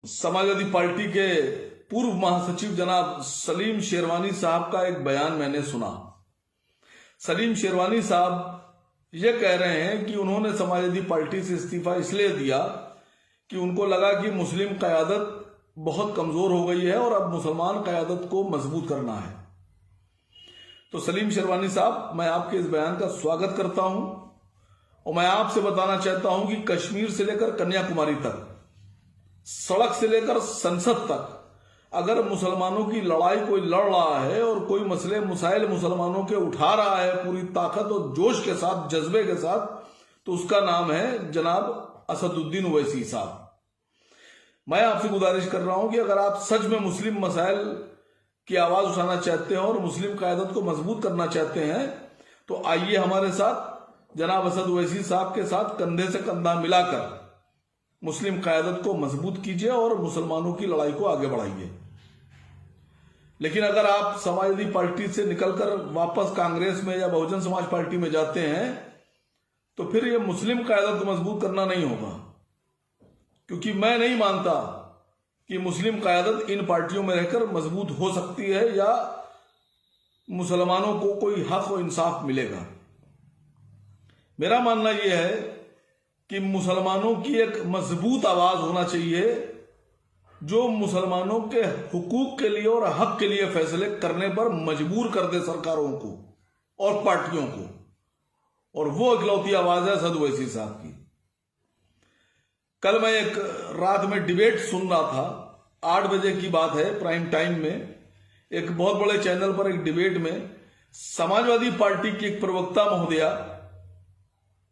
Samajwadi party के पूर्व महासचिव जनाब सलीम शेरवानी साहब का एक बयान मैंने सुना। सलीम शेरवानी साहब ये कह रहे हैं कि उन्होंने समाजवादी पार्टी से इस्तीफा इसलिए दिया कि उनको लगा कि मुस्लिम क़यादत बहुत कमजोर हो गई है और अब मुसलमान क़यादत को मजबूत करना है। तो सलीम शेरवानी साहब, मैं आपके इस बयान का स्वागत करता हूं और मैं आपसे बताना चाहता हूं कि कश्मीर से लेकर कन्याकुमारी तक, सड़क से लेकर संसद तक, अगर मुसलमानों की लड़ाई कोई लड़ रहा है और कोई मसले मुसाइल मुसलमानों के उठा रहा है पूरी ताकत और जोश के साथ, जज्बे के साथ, तो उसका नाम है जनाब असदुद्दीन ओवैसी साहब। मैं आपसे गुजारिश कर रहा हूं कि अगर आप सच में मुस्लिम मसाइल की आवाज उठाना चाहते हैं और मुस्लिम क़यादत को मजबूत करना चाहते हैं तो आइए हमारे साथ जनाब असद ओवैसी साहब के साथ कंधे से कंधा मिलाकर मुस्लिम क़यादत को मजबूत कीजिए और मुसलमानों की लड़ाई को आगे बढ़ाइए। लेकिन अगर आप समाजवादी पार्टी से निकलकर वापस कांग्रेस में या बहुजन समाज पार्टी में जाते हैं तो फिर ये मुस्लिम क़यादत को मजबूत करना नहीं होगा, क्योंकि मैं नहीं मानता कि मुस्लिम क़यादत इन पार्टियों में रहकर मजबूत हो सकती है या मुसलमानों को कोई हक और इंसाफ मिलेगा। मेरा मानना यह है कि मुसलमानों की एक मजबूत आवाज होना चाहिए जो मुसलमानों के हुकूक के लिए और हक के लिए फैसले करने पर मजबूर कर दे सरकारों को और पार्टियों को, और वो इकलौती आवाज है असद ओवैसी साहब की। कल मैं एक रात में डिबेट सुन रहा था, 8 बजे की बात है, प्राइम टाइम में एक बहुत बड़े चैनल पर एक डिबेट में समाजवादी पार्टी की एक प्रवक्ता महोदया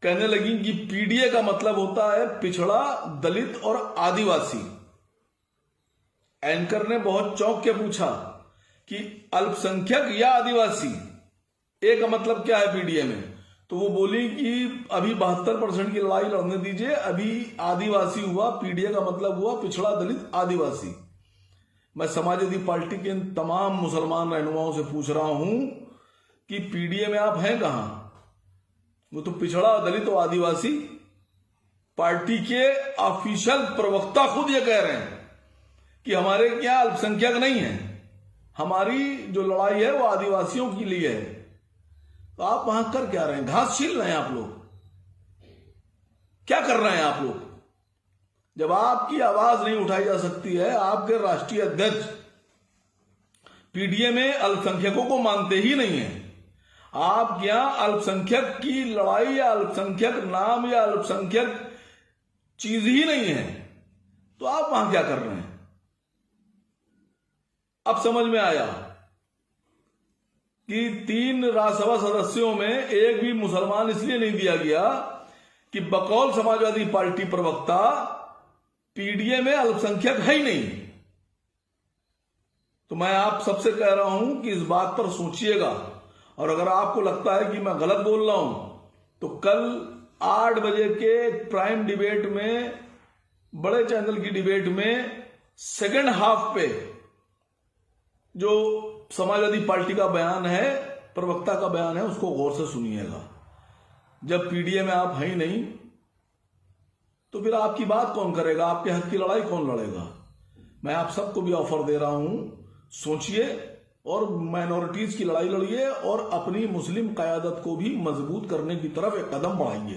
कहने लगी कि पीडीए का मतलब होता है पिछड़ा, दलित और आदिवासी। एंकर ने बहुत चौंक के पूछा कि अल्पसंख्यक या आदिवासी, ए का मतलब क्या है पीडीए में? तो वो बोली कि अभी 72% की लड़ाई लड़ने दीजिए, अभी आदिवासी हुआ, पीडीए का मतलब हुआ पिछड़ा, दलित, आदिवासी। मैं समाजवादी पार्टी के इन तमाम मुसलमान रहनुमाओं से पूछ रहा हूं कि पीडीए में आप हैं कहां? वो तो पिछड़ा, दलित और आदिवासी। पार्टी के ऑफिशियल प्रवक्ता खुद ये कह रहे हैं कि हमारे क्या अल्पसंख्यक नहीं है, हमारी जो लड़ाई है वो आदिवासियों के लिए है। तो आप वहां कर क्या रहे हैं? घास छील रहे हैं आप लोग? क्या कर रहे हैं आप लोग? जब आपकी आवाज नहीं उठाई जा सकती है, आपके राष्ट्रीय अध्यक्ष पीडीए में अल्पसंख्यकों को मानते ही नहीं है, आप यहां अल्पसंख्यक की लड़ाई या अल्पसंख्यक नाम या अल्पसंख्यक चीज ही नहीं है, तो आप वहां क्या कर रहे हैं? अब समझ में आया कि 3 राज्यसभा सदस्यों में एक भी मुसलमान इसलिए नहीं दिया गया कि बकौल समाजवादी पार्टी प्रवक्ता पीडीए में अल्पसंख्यक है ही नहीं। तो मैं आप सबसे कह रहा हूं कि इस बात पर सोचिएगा, और अगर आपको लगता है कि मैं गलत बोल रहा हूं तो कल 8 बजे के प्राइम डिबेट में, बड़े चैनल की डिबेट में, सेकंड हाफ पे जो समाजवादी पार्टी का बयान है, प्रवक्ता का बयान है, उसको गौर से सुनिएगा। जब पीडीए में आप हैं ही नहीं तो फिर आपकी बात कौन करेगा? आपके हक की लड़ाई कौन लड़ेगा? मैं आप सबको भी ऑफर दे रहा हूं, सोचिए और माइनॉरिटीज की लड़ाई लड़िए और अपनी मुस्लिम क़यादत को भी मजबूत करने की तरफ एक कदम बढ़ाइए।